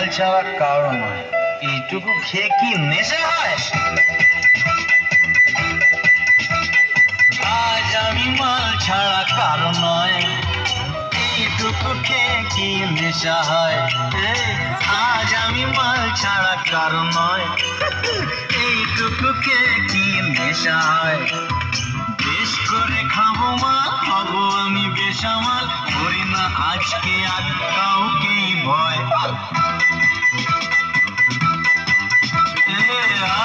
মাল ছাড়া কারো নয়। এইটুকু খেয়ে কি নেশা হয়? আজ আমি মাল ছাড়া কারো নয়, এইটুকু খেয়ে কি নেশা হয়? আজ আমি মাল ছাড়া কারো নয়, এইটুকু খেয়ে কি নেশা হয়? বেশ করে খাবো মাল, হবো আমি বেসামাল, করি না আজকে আর কাউকেই ভয়।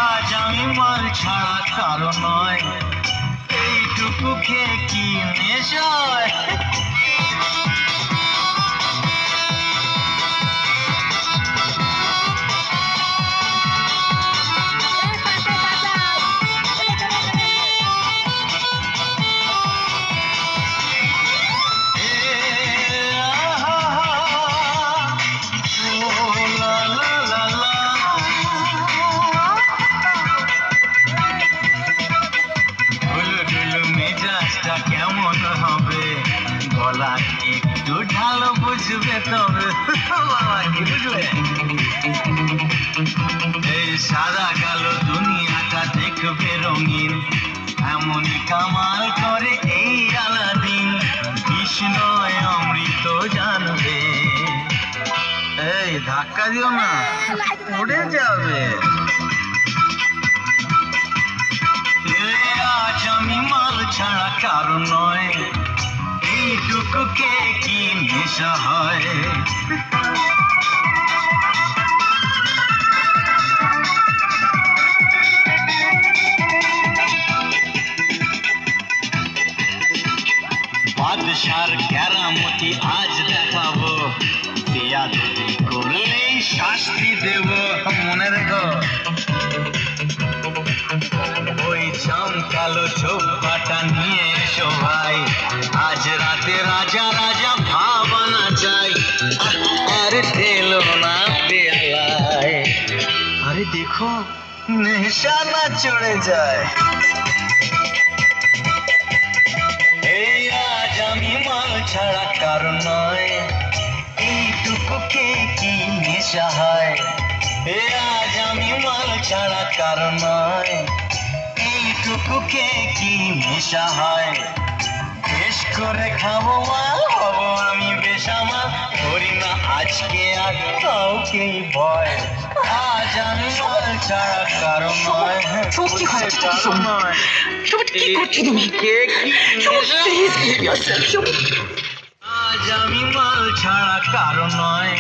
আজ আমি মাল ছাড়া কারো নয়, এইটুকু খেয়ে কি নেশা হয়? কেমন হবে গলা একটু ঢালো, বুঝবে তবে বাবা কি বুঝবে? এই সাদা কালো দুনিয়াটা দেখবে রঙিন, এমনই কামাল করে এই আলাদিন, কৃষ্ণ অমৃত জানবে। এই ধাক্কা দিও না, উড়ে যাবে। আজ আমি মাল ছাড়া কারো নয়, এইটুকু কে কি নেশা হয়? বাদশার কেরামতি আজ দেখাবো, বেয়াদবি করলেই শাস্তি দেব। মনে রেখো, ওই চমকালো চোপাটা নিয়ে এসো ভাই, আজ রাতে রাজা রাজা ভাবানা চাই। আর ঢেলো না পেয়ালায়, আরে দেখো নেশা না চড়ে যায়। এই আজ আমি মাল ছাড়া কারো নয়, এইটুকু কে কি নেশা হয়? এই আজ আমি মাল ছাড়া কারো নয়, এইটুকু কে কি নেশা হয়? বেশ করে খাবো মাল, হবো আমি বেসামাল, করি না আজকে আর কাউকেই ভয়। আজ আমি মাল ছাড়া কারো নয়, কারো নয়, কে কি নেশা? আজ আমি মাল ছাড়া কারো নয়।